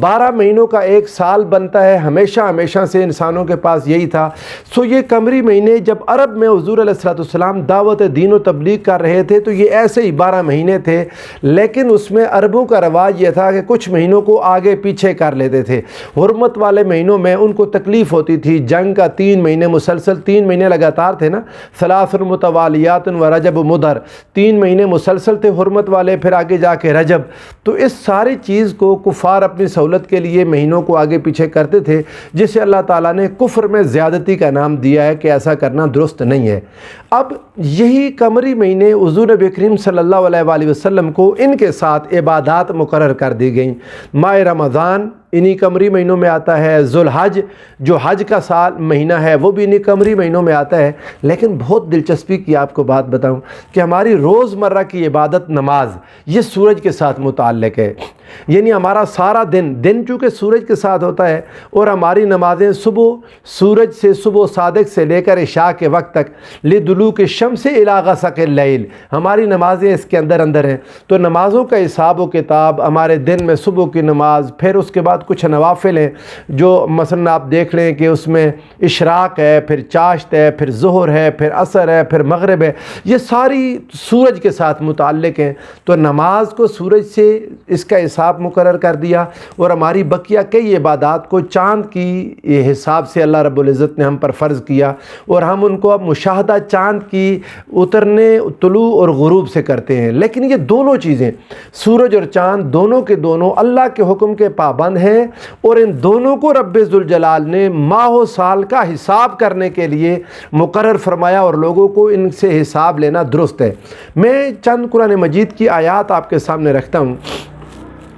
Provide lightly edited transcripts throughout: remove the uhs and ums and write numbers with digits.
12 مہینوں کا ایک سال بنتا ہے، ہمیشہ ہمیشہ سے انسانوں کے پاس یہی تھا۔ سو یہ قمری مہینے جب عرب میں حضور علیہ السلام دعوت دین و تبلیغ کر رہے تھے تو یہ ایسے ہی 12 مہینے تھے، لیکن اس میں عربوں کا رواج یہ تھا کہ کچھ مہینوں کو آگے پیچھے کر لیتے تھے۔ حرمت والے مہینوں میں ان کو تکلیف ہوتی تھی، جنگ کا 3 مہینے مسلسل 3 مہینے لگاتار تھے نا، ثلاث متوالیات و رجب و مدر، 3 مہینے مسلسل تھے حرمت والے، پھر آگے جا کے رجب۔ تو اس ساری چیز کو کفار اپنی سہولت کے لیے مہینوں کو آگے پیچھے کرتے تھے، جسے اللہ تعالیٰ نے کفر میں زیادتی کا نام دیا ہے کہ ایسا کرنا درست نہیں ہے۔ اب یہی قمری مہینے حضور نبی کریم صلی اللہ علیہ وآلہ وسلم کو ان کے ساتھ عبادات مقرر کر دی گئیں۔ ماہ رمضان انہی قمری مہینوں میں آتا ہے، ذوالحج جو حج کا سال مہینہ ہے وہ بھی انہی قمری مہینوں میں آتا ہے۔ لیکن بہت دلچسپی کی آپ کو بات بتاؤں کہ ہماری روزمرہ کی عبادت نماز یہ سورج کے ساتھ متعلق ہے، یعنی ہمارا سارا دن چونکہ سورج کے ساتھ ہوتا ہے، اور ہماری نمازیں سورج سے صبح صادق سے لے کر عشاء کے وقت تک لدلوک الشمس الی غسق اللیل، ہماری نمازیں اس کے اندر ہیں۔ تو نمازوں کا حساب و کتاب ہمارے دن میں صبح کی نماز، پھر اس کے بعد کچھ نوافل ہیں جو مثلا آپ دیکھ لیں کہ اس میں اشراق ہے، پھر چاشت ہے، پھر ظہر ہے، پھر عصر ہے، پھر مغرب ہے، یہ ساری سورج کے ساتھ متعلق ہیں۔ تو نماز کو سورج سے اس کا حساب مقرر کر دیا، اور ہماری بقیہ کئی عبادات کو چاند کی حساب سے اللہ رب العزت نے ہم پر فرض کیا، اور ہم ان کو اب مشاہدہ چاند کی اترنے طلوع اور غروب سے کرتے ہیں۔ لیکن یہ دونوں چیزیں سورج اور چاند دونوں کے دونوں اللہ کے حکم کے پابند ہیں، اور ان دونوں کو رب ذوالجلال نے ماہ و سال کا حساب کرنے کے لیے مقرر فرمایا، اور لوگوں کو ان سے حساب لینا درست ہے۔ میں چند قرآن مجید کی آیات آپ کے سامنے رکھتا ہوں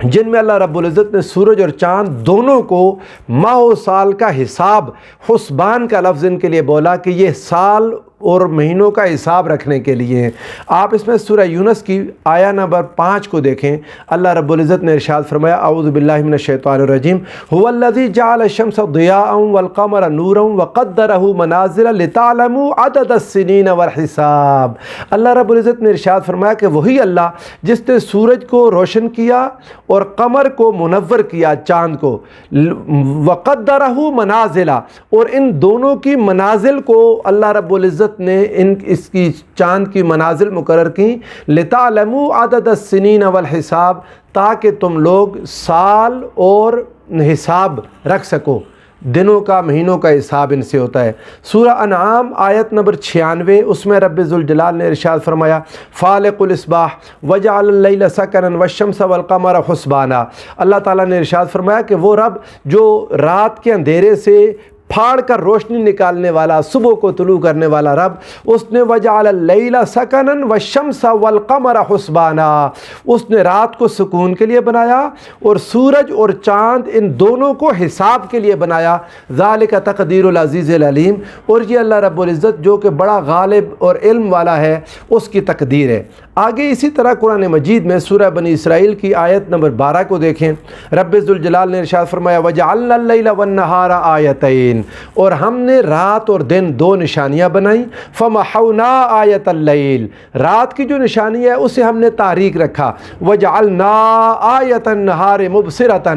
جن میں اللہ رب العزت نے سورج اور چاند دونوں کو ماہ و سال کا حساب، حسبان کا لفظ ان کے لیے بولا کہ یہ سال اور مہینوں کا حساب رکھنے کے لیے ہیں۔ آپ اس میں سورہ یونس کی آیہ نمبر 5 کو دیکھیں، اللہ رب العزت نے ارشاد فرمایا اعوذ باللہ من الشیطان الرجیم هو الذی جعل الشمس ضیاء والقمر نورا وقدره منازل لتعلموا عدد السنین والحساب۔ اللہ رب العزت نے ارشاد فرمایا کہ وہی اللہ جس نے سورج کو روشن کیا اور قمر کو منور کیا، چاند کو، وقدره منازل، اور ان دونوں کی منازل کو اللہ رب العزت نے اس کی چاند کی منازل مقرر کی، لِتَعْلَمُوا عَدَدَ السِّنِينَ وَالْحِسَاب، تاکہ تم لوگ سال اور حساب رکھ سکو، دنوں کا مہینوں کا حساب ان سے ہوتا ہے۔ سورہ انعام آیت نمبر 96، اس میں رب ذوالجلال نے ارشاد فرمایا فالق الاصباح وجعل اللیل سکنا والشمس والقمر حسبانا۔ اللہ تعالیٰ نے ارشاد فرمایا کہ وہ رب جو رات کے اندھیرے سے پھاڑ کر روشنی نکالنے والا، صبح کو طلوع کرنے والا رب، اس نے وجعل اللیل سکنا والشمس والقمر حسبانا، اس نے رات کو سکون کے لیے بنایا اور سورج اور چاند ان دونوں کو حساب کے لیے بنایا۔ ذالک تقدیر العزیز العلیم، اور یہ اللہ رب العزت جو کہ بڑا غالب اور علم والا ہے اس کی تقدیر ہے۔ آگے اسی طرح قرآن مجید میں سورہ بنی اسرائیل کی آیت نمبر 12 کو دیکھیں، رب ذوالجلال نے ارشاد فرمایا وجعلنا اللیل والنہار آیتین، اور ہم نے رات اور دن 2 نشانیاں بنائیں، فمحونا آیت اللیل، رات کی جو نشانی ہے اسے ہم نے تاریک رکھا، وجعلنا آیت النہار مبصرۃ،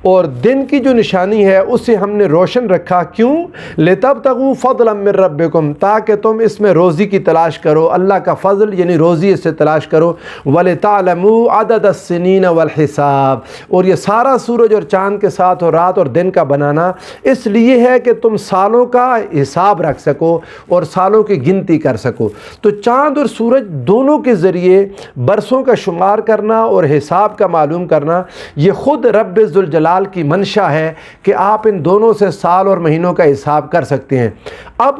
اور دن کی جو نشانی ہے اسے ہم نے روشن رکھا، کیوں؟ لتبتغوا فضلا من ربکم، تاکہ تم اس میں روزی کی تلاش کرو، اللہ کا فضل یعنی روزی اس سے تلاش کرو، ولتعلموا عدد السنین والحساب، اور یہ سارا سورج اور چاند کے ساتھ اور رات اور دن کا بنانا اس لیے ہے کہ تم سالوں کا حساب رکھ سکو اور سالوں کی گنتی کر سکو۔ تو چاند اور سورج دونوں کے ذریعے برسوں کا شمار کرنا اور حساب کا معلوم کرنا، یہ خود رب ذوالجلال کی منشا ہے کہ آپ ان دونوں سے سال اور مہینوں کا حساب کر سکتے ہیں۔ اب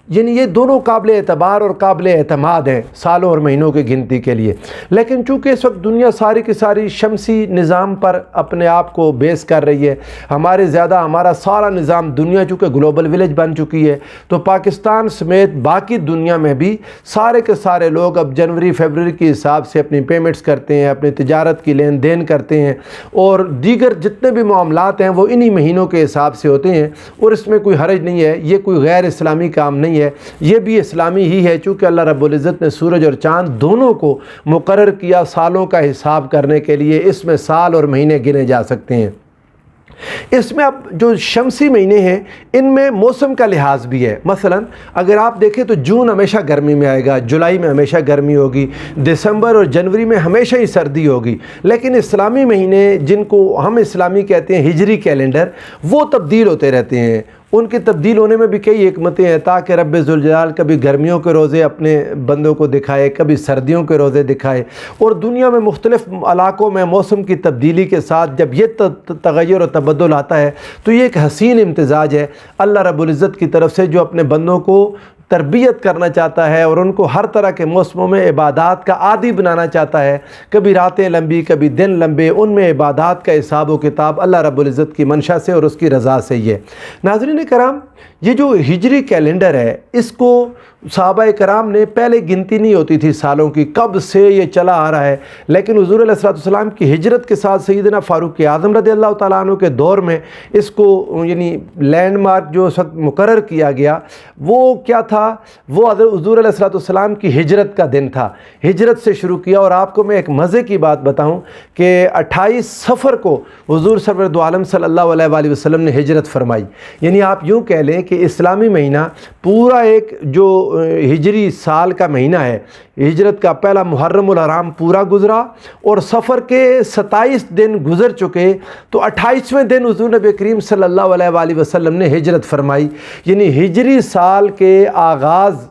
یعنی یہ دونوں قابل اعتبار اور قابل اعتماد ہیں سالوں اور مہینوں کی گنتی کے لیے، لیکن چونکہ اس وقت دنیا ساری کی ساری شمسی نظام پر اپنے آپ کو بیس کر رہی ہے، ہمارا سارا نظام دنیا چونکہ گلوبل ولیج بن چکی ہے، تو پاکستان سمیت باقی دنیا میں بھی سارے کے سارے لوگ اب جنوری فیبرری کے حساب سے اپنی پیمنٹس کرتے ہیں، اپنی تجارت کی لین دین کرتے ہیں، اور دیگر جتنے بھی معاملات ہیں وہ انہی مہینوں کے حساب سے ہوتے ہیں، اور اس میں کوئی حرج نہیں ہے، یہ کوئی غیر اسلامی کام نہیں ہے، یہ بھی اسلامی ہی ہے، چونکہ اللہ رب العزت نے سورج اور چاند دونوں کو مقرر کیا سالوں کا حساب کرنے کے لیے، اس میں سال اور مہینے گنے جا سکتے ہیں۔ اس میں اب جو شمسی مہینے ہیں ان میں موسم کا لحاظ بھی ہے. مثلا اگر آپ دیکھیں تو جون ہمیشہ گرمی میں آئے گا، جولائی میں ہمیشہ گرمی ہوگی، دسمبر اور جنوری میں ہمیشہ ہی سردی ہوگی. لیکن اسلامی مہینے جن کو ہم اسلامی کہتے ہیں ہجری کیلنڈر، وہ تبدیل ہوتے رہتے ہیں. ان کے تبدیل ہونے میں بھی کئی حکمتیں ہیں تاکہ رب ذوالجلال کبھی گرمیوں کے روزے اپنے بندوں کو دکھائے، کبھی سردیوں کے روزے دکھائے. اور دنیا میں مختلف علاقوں میں موسم کی تبدیلی کے ساتھ جب یہ تغیر و تبدل آتا ہے تو یہ ایک حسین امتزاج ہے اللہ رب العزت کی طرف سے، جو اپنے بندوں کو تربیت کرنا چاہتا ہے اور ان کو ہر طرح کے موسموں میں عبادات کا عادی بنانا چاہتا ہے. کبھی راتیں لمبی، کبھی دن لمبے، ان میں عبادات کا حساب و کتاب اللہ رب العزت کی منشا سے اور اس کی رضا سے ہی ہے. ناظرین کرام، یہ جو ہجری کیلنڈر ہے اس کو صحابہ کرام نے پہلے گنتی نہیں ہوتی تھی سالوں کی، کب سے یہ چلا آ رہا ہے. لیکن حضور علیہ الصلوۃ والسلام کی ہجرت کے ساتھ سیدنا فاروق اعظم رضی اللہ تعالیٰ عنہ کے دور میں اس کو یعنی لینڈ مارک جو اس وقت مقرر کیا گیا وہ کیا تھا، وہ حضور علیہ الصلوۃ والسلام کی ہجرت کا دن تھا. ہجرت سے شروع کیا. اور آپ کو میں ایک مزے کی بات بتاؤں کہ 28 صفر کو حضور سرور دو عالم صلی اللہ علیہ وآلہ وسلم نے ہجرت فرمائی. یعنی آپ یوں کہہ لیں کہ اسلامی مہینہ پورا ایک جو ہجری سال کا مہینہ ہے، ہجرت کا پہلا محرم الحرام پورا گزرا اور سفر کے 27 دن گزر چکے تو 28ویں دن حضور نبی کریم صلی اللہ علیہ وآلہ وسلم نے ہجرت فرمائی. یعنی ہجری سال کے آغاز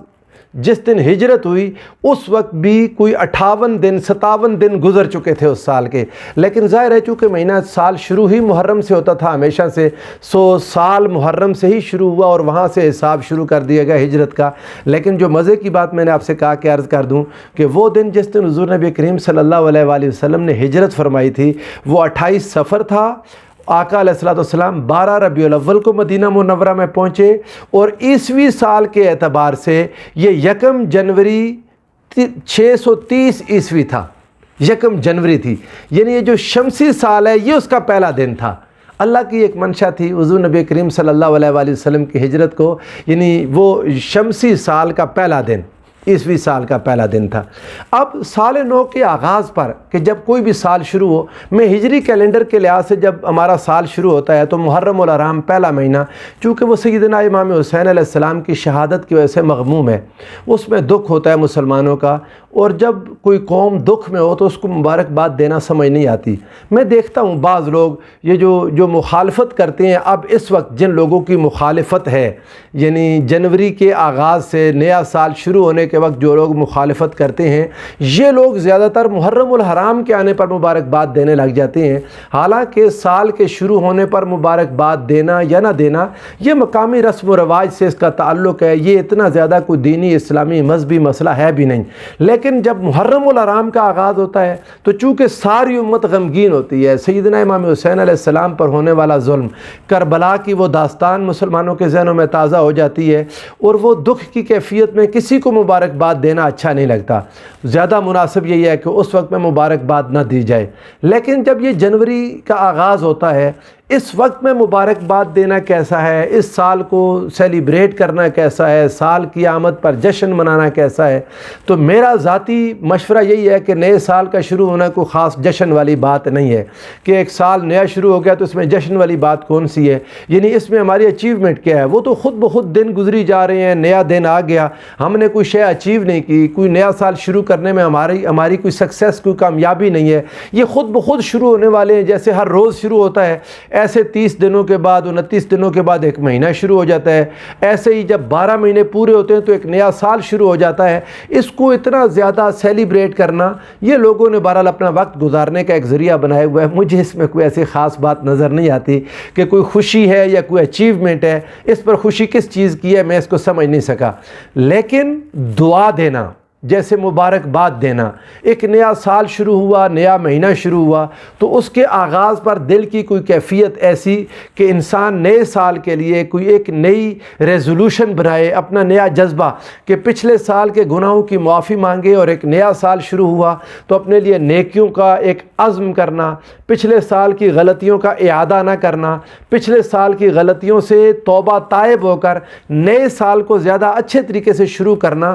جس دن ہجرت ہوئی اس وقت بھی کوئی 57 دن گزر چکے تھے اس سال کے. لیکن ظاہر ہے چونکہ مہینہ سال شروع ہی محرم سے ہوتا تھا ہمیشہ سے، سو سال محرم سے ہی شروع ہوا اور وہاں سے حساب شروع کر دیا گیا ہجرت کا. لیکن جو مزے کی بات میں نے آپ سے کہا کہ عرض کر دوں کہ وہ دن جس دن حضور نبی کریم صلی اللہ علیہ وآلہ وسلم نے ہجرت فرمائی تھی وہ 28 صفر تھا. آقا علیہ الصلوۃ والسلام 12 ربیع الاول کو مدینہ منورہ میں پہنچے اور عیسوی سال کے اعتبار سے یہ 1 جنوری 630 عیسوی تھا. 1 جنوری تھی، یعنی یہ جو شمسی سال ہے یہ اس کا پہلا دن تھا. اللہ کی ایک منشا تھی حضور نبی کریم صلی اللہ علیہ وآلہ وسلم کی ہجرت کو، یعنی وہ شمسی سال کا پہلا دن، عیسوی سال کا پہلا دن تھا. اب سال نو کے آغاز پر کہ جب کوئی بھی سال شروع ہو، میں ہجری کیلنڈر کے لحاظ سے جب ہمارا سال شروع ہوتا ہے تو محرم الحرام پہلا مہینہ، چونکہ وہ سیدنا امام حسین علیہ السلام کی شہادت کی وجہ سے مغموم ہے، اس میں دکھ ہوتا ہے مسلمانوں کا. اور جب کوئی قوم دکھ میں ہو تو اس کو مبارکباد دینا سمجھ نہیں آتی. میں دیکھتا ہوں بعض لوگ یہ جو مخالفت کرتے ہیں، اب اس وقت جن لوگوں کی مخالفت ہے، یعنی جنوری کے آغاز سے نیا سال شروع ہونے کے وقت جو لوگ مخالفت کرتے ہیں، یہ لوگ زیادہ تر محرم الحرام کے آنے پر مبارکباد دینے لگ جاتے ہیں. حالانکہ سال کے شروع ہونے پر مبارکباد دینا یا نہ دینا یہ مقامی رسم و رواج سے اس کا تعلق ہے، یہ اتنا زیادہ کوئی دینی اسلامی مذہبی مسئلہ ہے بھی نہیں. لیکن جب محرم الحرام کا آغاز ہوتا ہے تو چونکہ ساری امت غمگین ہوتی ہے، سیدنا امام حسین علیہ السلام پر ہونے والا ظلم، کربلا کی وہ داستان مسلمانوں کے ذہنوں میں تازہ ہو جاتی ہے اور وہ دکھ کی کیفیت میں کسی کو مبارکباد دینا اچھا نہیں لگتا. زیادہ مناسب یہی ہے کہ اس وقت میں مبارکباد نہ دی جائے. لیکن جب یہ جنوری کا آغاز ہوتا ہے، اس وقت میں مبارکباد دینا کیسا ہے، اس سال کو سیلیبریٹ کرنا کیسا ہے، سال کی آمد پر جشن منانا کیسا ہے، تو میرا ذاتی مشورہ یہی ہے کہ نئے سال کا شروع ہونا کوئی خاص جشن والی بات نہیں ہے کہ ایک سال نیا شروع ہو گیا تو اس میں جشن والی بات کون سی ہے. یعنی اس میں ہماری اچیومنٹ کیا ہے، وہ تو خود بخود دن گزری جا رہے ہیں، نیا دن آ گیا، ہم نے کوئی شے اچیو نہیں کی، کوئی نیا سال شروع کرنے میں ہماری کوئی سکسیس، کوئی کامیابی نہیں ہے، یہ خود بخود شروع ہونے والے ہیں. جیسے ہر روز شروع ہوتا ہے ایسے 30 دنوں کے بعد 29 دنوں کے بعد ایک مہینہ شروع ہو جاتا ہے. ایسے ہی جب 12 مہینے پورے ہوتے ہیں تو ایک نیا سال شروع ہو جاتا ہے. اس کو اتنا زیادہ سیلیبریٹ کرنا یہ لوگوں نے بہرحال اپنا وقت گزارنے کا ایک ذریعہ بنایا ہوا ہے. مجھے اس میں کوئی ایسی خاص بات نظر نہیں آتی کہ کوئی خوشی ہے یا کوئی اچیومنٹ ہے. اس پر خوشی کس چیز کی ہے میں اس کو سمجھ نہیں سکا. لیکن دعا دینا، جیسے مبارکباد دینا، ایک نیا سال شروع ہوا، نیا مہینہ شروع ہوا تو اس کے آغاز پر دل کی کوئی کیفیت ایسی کہ انسان نئے سال کے لیے کوئی ایک نئی ریزولوشن بنائے، اپنا نیا جذبہ کہ پچھلے سال کے گناہوں کی معافی مانگے اور ایک نیا سال شروع ہوا تو اپنے لیے نیکیوں کا ایک عزم کرنا، پچھلے سال کی غلطیوں کا اعادہ نہ کرنا، پچھلے سال کی غلطیوں سے توبہ تائب ہو کر نئے سال کو زیادہ اچھے طریقے سے شروع کرنا.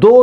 2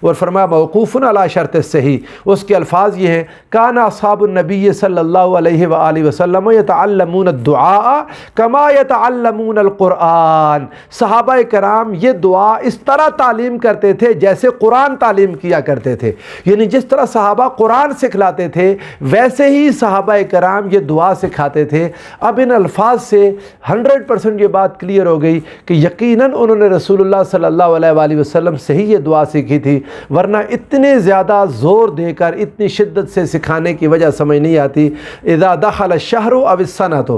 اور فرمایا موقوف علی شرط صحیح. اس کے الفاظ یہ ہیں کان اصحاب النبی صلی اللہ علیہ وآلہ وسلم یتعلمون الدعاء کما یتعلمون القرآن. صحابہ کرام یہ دعا اس طرح تعلیم کرتے تھے جیسے قرآن تعلیم کیا کرتے تھے. یعنی جس طرح صحابہ قرآن سکھلاتے تھے ویسے ہی صحابہ کرام یہ دعا سکھاتے تھے. اب ان الفاظ سے 100% یہ بات کلیئر ہو گئی کہ یقیناً انہوں نے رسول اللہ صلی اللہ علیہ وآلہ وسلم سے ہی یہ دعا سیکھی تھی، ورنہ اتنے زیادہ زور دے کر اتنی شدت سے سکھانے کی وجہ سمجھ نہیں آتی. اذا دخل الشہر او السنۃ،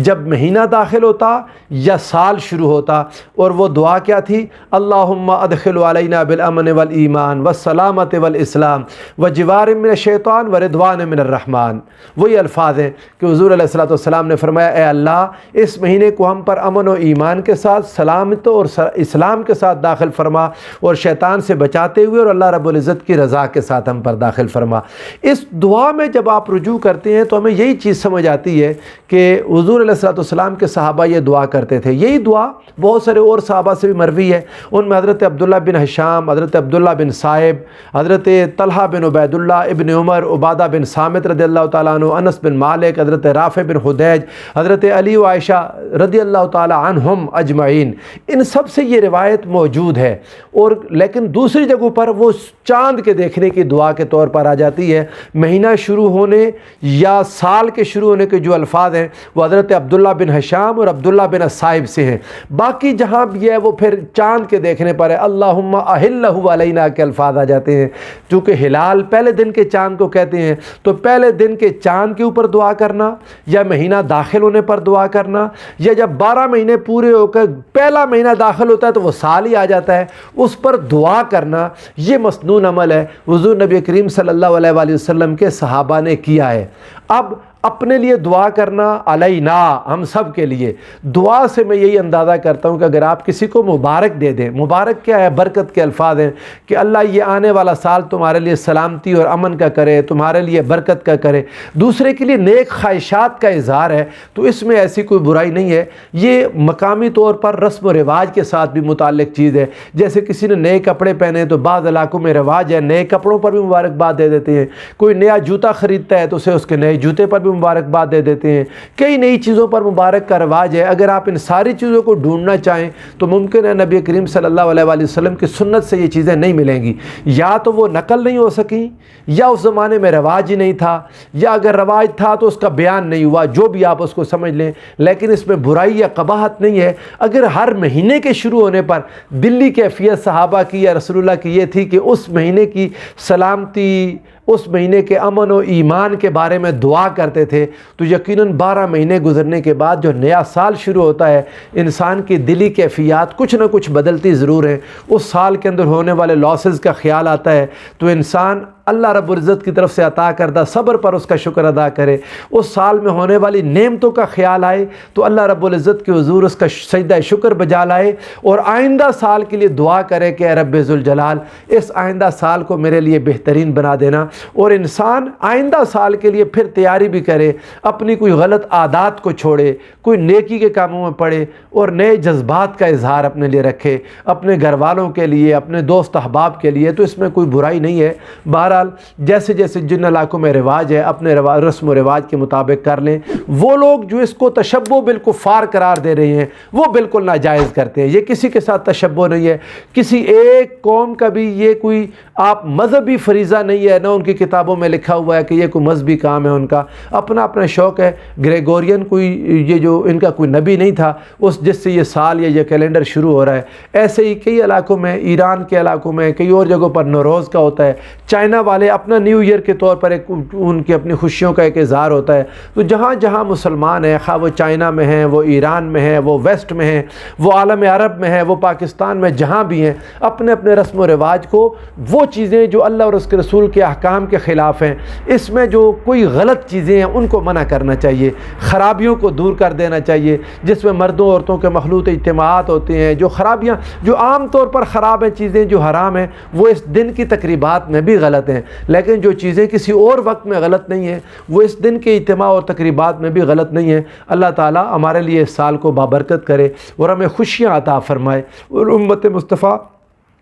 جب مہینہ داخل ہوتا یا سال شروع ہوتا. اور وہ دعا کیا تھی؟ اللہم ادخل علینا بالامن والایمان والسلامت والاسلام وجوار من الشیطان ورضوان من الرحمن. وہی الفاظ ہیں کہ حضور علیہ الصلوۃ والسلام نے فرمایا اے اللہ اس مہینے کو ہم پر امن و ایمان کے ساتھ، سلامت اور اسلام کے ساتھ داخل فرما، اور شیطان سے بچاتے ہوئے اور اللہ رب العزت کی رضا کے ساتھ ہم پر داخل فرما. اس دعا میں جب آپ رجوع کرتے ہیں تو ہمیں یہی چیز سمجھ آتی ہے کہ حضور علیہ الصلوۃ والسلام کے صحابہ یہ دعا کرتے تھے. یہی دعا بہت سارے اور صحابہ سے بھی مروی ہے. ان میں حضرت عبداللہ بن حشام، حضرت عبداللہ بن صائب، حضرت طلحہ بن عبید اللہ، ابن عمر، عبادہ بن صامت رضی اللہ تعالیٰ عنہ، انس بن مالک، حضرت رافع بن خدیج، حضرت علی و عائشہ رضی اللہ تعالیٰ عنہم اجمعین. ان سب سے یہ روایت موجود ہے. اور لیکن دوسری جگہوں پر وہ چاند کے دیکھنے کی دعا کے طور پر آ جاتی ہے. مہینہ شروع ہونے یا سال کے شروع ہونے کے جو الفاظ ہیں وہ حضرت عبداللہ بن حشام اور عبداللہ بن صائب سے ہیں. باقی جہاں بھی ہے وہ پھر چاند کے دیکھنے پر ہے اللہم احلہ علینا کے الفاظ آ جاتے ہیں. چونکہ ہلال پہلے دن کے چاند کو کہتے ہیں تو پہلے دن کے چاند کے اوپر دعا کرنا یا مہینہ داخل ہونے پر دعا کرنا، یا جب 12 مہینے پورے ہو کر پہلا مہینہ داخل ہوتا ہے تو وہ سال ہی آ جاتا ہے اس پر دعا کرنا، یہ مسنون عمل ہے. حضور نبی کریم صلی اللہ علیہ وآلہ وسلم کے صحابہ نے کیا ہے. اب اپنے لیے دعا کرنا علینا، ہم سب کے لیے دعا سے میں یہی اندازہ کرتا ہوں کہ اگر آپ کسی کو مبارک دے دیں، مبارک کیا ہے؟ برکت کے الفاظ ہیں کہ اللہ یہ آنے والا سال تمہارے لیے سلامتی اور امن کا کرے، تمہارے لیے برکت کا کرے. دوسرے کے لیے نیک خواہشات کا اظہار ہے تو اس میں ایسی کوئی برائی نہیں ہے. یہ مقامی طور پر رسم و رواج کے ساتھ بھی متعلق چیز ہے. جیسے کسی نے نئے کپڑے پہنے تو بعض علاقوں میں رواج ہے نئے کپڑوں پر بھی مبارکباد دے دیتے ہیں. کوئی نیا جوتا خریدتا ہے تو اسے اس کے نئے جوتے پر بھی مبارکباد دے دیتے ہیں. کئی نئی چیزوں پر مبارک کا رواج ہے. اگر آپ ان ساری چیزوں کو ڈھونڈنا چاہیں تو ممکن ہے نبی کریم صلی اللہ علیہ وآلہ وسلم کی سنت سے یہ چیزیں نہیں ملیں گی. یا تو وہ نقل نہیں ہو سکیں، یا اس زمانے میں رواج ہی نہیں تھا، یا اگر رواج تھا تو اس کا بیان نہیں ہوا. جو بھی آپ اس کو سمجھ لیں، لیکن اس میں برائی یا قباحت نہیں ہے. اگر ہر مہینے کے شروع ہونے پر دلی کیفیت صحابہ کی یا رسول اللہ کی یہ تھی کہ اس مہینے کی سلامتی، اس مہینے کے امن و ایمان کے بارے میں دعا کرتے تھے، تو یقیناً 12 مہینے گزرنے کے بعد جو نیا سال شروع ہوتا ہے انسان کی دلی کیفیات کچھ نہ کچھ بدلتی ضرور ہیں. اس سال کے اندر ہونے والے لاسز کا خیال آتا ہے تو انسان اللہ رب العزت کی طرف سے عطا کردہ صبر پر اس کا شکر ادا کرے. اس سال میں ہونے والی نعمتوں کا خیال آئے تو اللہ رب العزت کے حضور اس کا سجدہ شکر بجا لائے اور آئندہ سال کے لیے دعا کرے کہ اے رب ذوالجلال اس آئندہ سال کو میرے لیے بہترین بنا دینا. اور انسان آئندہ سال کے لیے پھر تیاری بھی کرے، اپنی کوئی غلط عادات کو چھوڑے، کوئی نیکی کے کاموں میں پڑے اور نئے جذبات کا اظہار اپنے لیے رکھے، اپنے گھر والوں کے لیے، اپنے دوست احباب کے لیے. تو اس میں کوئی برائی نہیں ہے. بہرحال جیسے جیسے جن علاقوں میں رواج ہے اپنے رسم و رواج کے مطابق کر لیں. وہ لوگ جو اس کو تشبہ بالکفار قرار دے رہے ہیں وہ بالکل ناجائز کرتے ہیں. یہ کسی کے ساتھ تشبہ نہیں ہے. کسی ایک قوم کا بھی یہ کوئی آپ مذہبی فریضہ نہیں ہے، نہ ان کی کتابوں میں لکھا ہوا ہے کہ یہ کوئی مذہبی کام ہے. ان کا اپنا اپنا شوق ہے. گریگورین کوئی یہ جو ان کا کوئی نبی نہیں تھا اس جس سے یہ سال یا یہ کیلنڈر شروع ہو رہا ہے. ایسے ہی کئی علاقوں میں، ایران کے علاقوں میں، کئی اور جگہوں پر نوروز کا ہوتا ہے. چائنا والے اپنا نیو ایئر کے طور پر ایک ان کی اپنی خوشیوں کا ایک اظہار ہوتا ہے. تو جہاں جہاں مسلمان ہیں، خواہ وہ چائنا میں ہیں، وہ ایران میں ہیں، وہ ویسٹ میں ہیں، وہ عالم عرب میں ہیں، وہ پاکستان میں، جہاں بھی ہیں، اپنے اپنے رسم و رواج کو، وہ چیزیں جو اللہ اور اس کے رسول کے احکام کے خلاف ہیں، اس میں جو کوئی غلط چیزیں ہیں ان کو منع کرنا چاہیے. خرابیوں کو دور کر دینا چاہیے. جس میں مردوں عورتوں کے مخلوط اجتماعات ہوتے ہیں، جو خرابیاں جو عام طور پر خراب ہیں، چیزیں جو حرام ہیں، وہ اس دن کی تقریبات میں بھی غلط ہیں. لیکن جو چیزیں کسی اور وقت میں غلط نہیں ہیں وہ اس دن کے اجتماع اور تقریبات میں بھی غلط نہیں ہیں. اللہ تعالیٰ ہمارے لیے اس سال کو بابرکت کرے اور ہمیں خوشیاں عطا فرمائے اور امت مصطفیٰ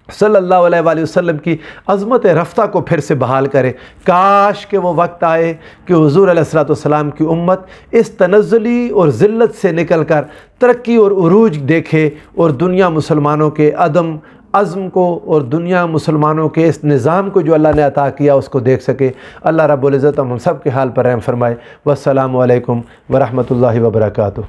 صلی اللہ علیہ وآلہ وسلم کی عظمت رفتہ کو پھر سے بحال کرے۔ کاش کہ وہ وقت آئے کہ حضور علیہ الصلوۃ والسلام کی امت اس تنزلی اور ذلت سے نکل کر ترقی اور عروج دیکھے، اور دنیا مسلمانوں کے عزم کو اور دنیا مسلمانوں کے اس نظام کو جو اللہ نے عطا کیا اس کو دیکھ سکے۔ اللہ رب العزت ہم سب کے حال پر رحم فرمائے۔ والسلام علیکم ورحمۃ اللہ وبرکاتہ۔